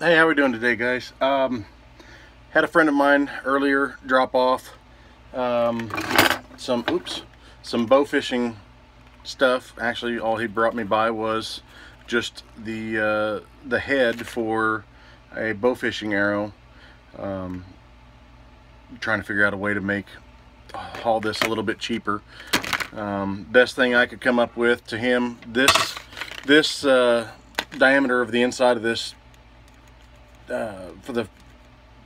Hey, how we doing today, guys? Had a friend of mine earlier drop off um, some bow fishing stuff. Actually, all he brought me by was just the head for a bow fishing arrow. Um, Trying to figure out a way to make haul this a little bit cheaper. Best thing I could come up with to him, this diameter of the inside of this for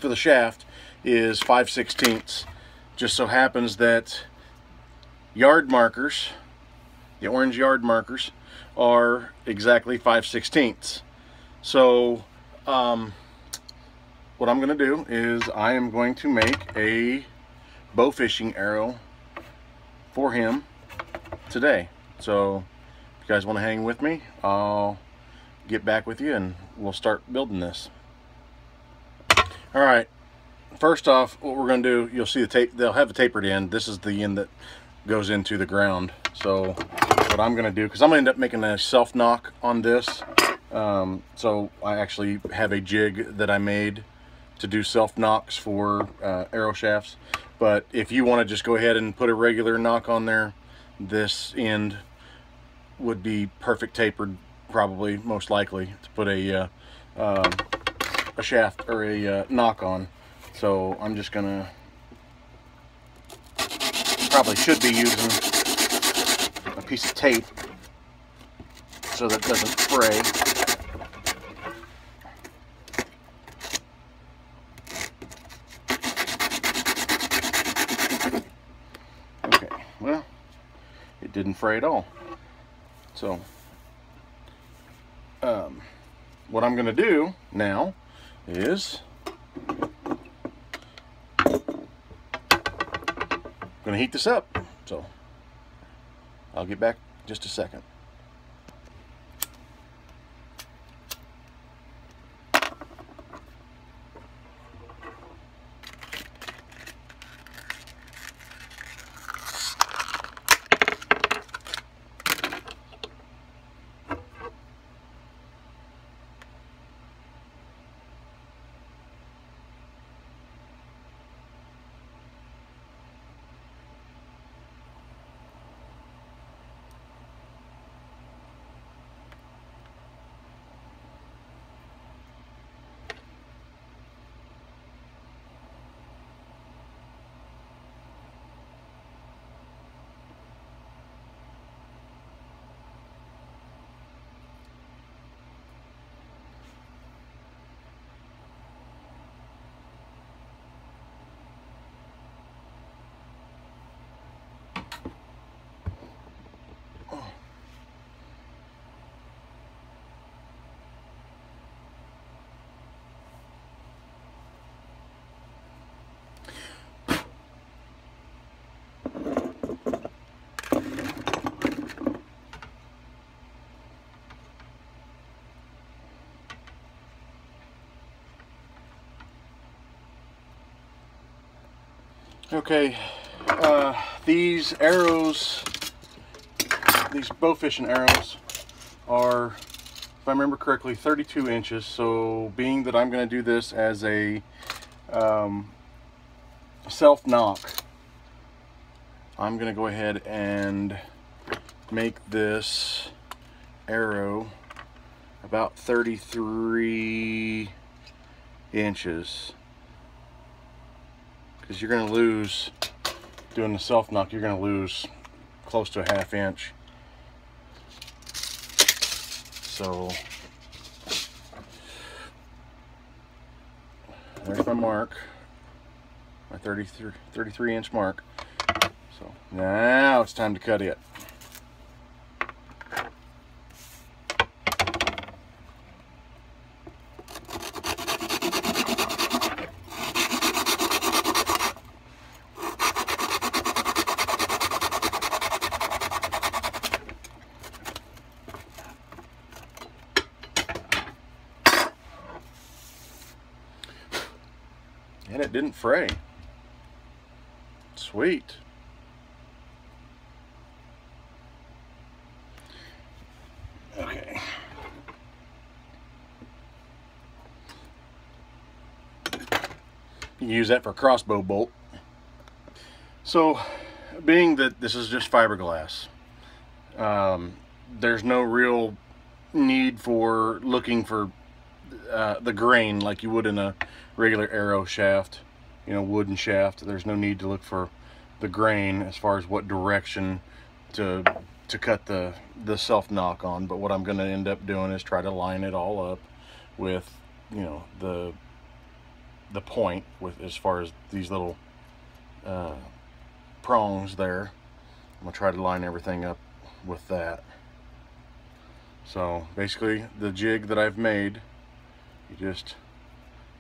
the shaft is 5/16. Just so happens that yard markers, the orange yard markers, are exactly 5/16. So what I'm going to do is I am going to make a bow fishing arrow for him today. So if you guys want to hang with me, I'll get back with you and we'll start building this. All right, first off, what we're going to do, you'll see the tape, they'll have a tapered end. This is the end that goes into the ground. So what I'm going to do, because I'm going to end up making a self knock on this, so I actually have a jig that I made to do self knocks for arrow shafts. But if you want to just go ahead and put a regular knock on there, this end would be perfect tapered, probably, most likely, to put a shaft or a knock on. So I'm just gonna, probably should be using a piece of tape so that it doesn't fray. Okay, well, it didn't fray at all. So what I'm gonna do now is going to heat this up. So I'll get back in just a second. Okay, these arrows, these bow fishing arrows are, if I remember correctly, 32 inches. So being that I'm going to do this as a self knock, I'm going to go ahead and make this arrow about 33 inches. Because you're going to lose, doing the self knock, you're going to lose close to a ½ inch. So there's my mark, my 33 inch mark. So now it's time to cut it. And it didn't fray. Sweet. Okay. You use that for a crossbow bolt. So, being that this is just fiberglass, there's no real need for looking for the grain like you would in a regular arrow shaft, you know, wooden shaft. There's no need to look for the grain as far as what direction to cut the self knock on. But what I'm going to end up doing is try to line it all up with, you know, the point, with as far as these little prongs there. I'm gonna try to line everything up with that. So basically the jig that I've made, you just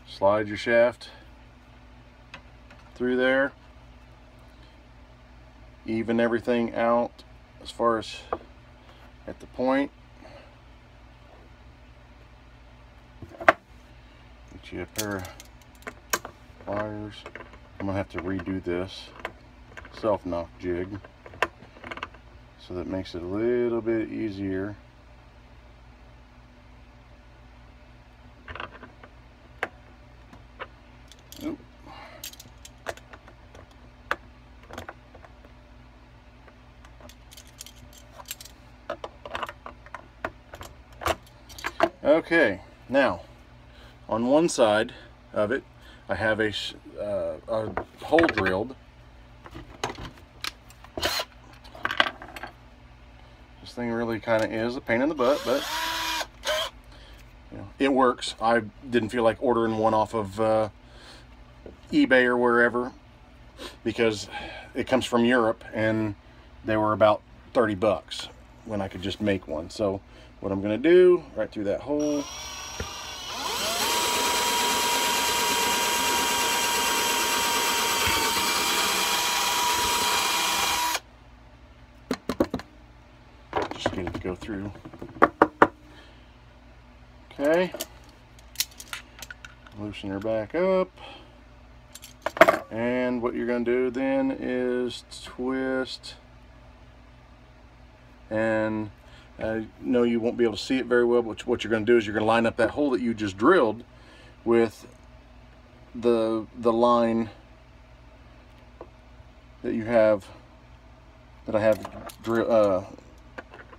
slide your shaft through there, even everything out as far as at the point. Get you a pair of pliers. I'm gonna have to redo this self knock jig, so that makes it a little bit easier. Oop. Okay, now on one side of it I have a hole drilled. This thing really kind of is a pain in the butt, but you know, it works. I didn't feel like ordering one off of eBay or wherever, because it comes from Europe and they were about 30 bucks when I could just make one. So what I'm going to do, right through that hole, just get it to go through. Okay, loosen her back up, and what you're going to do then is twist, and I know you won't be able to see it very well, but what you're going to do is you're going to line up that hole that you just drilled with the line that you have, that I have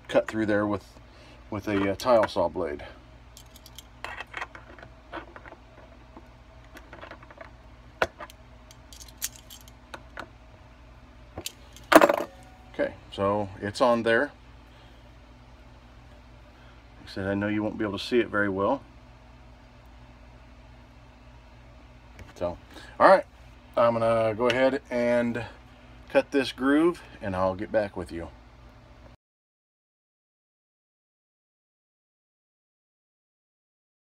cut through there with a tile saw blade. Okay, so it's on there. Like I said, I know you won't be able to see it very well. So, alright, I'm gonna go ahead and cut this groove and I'll get back with you.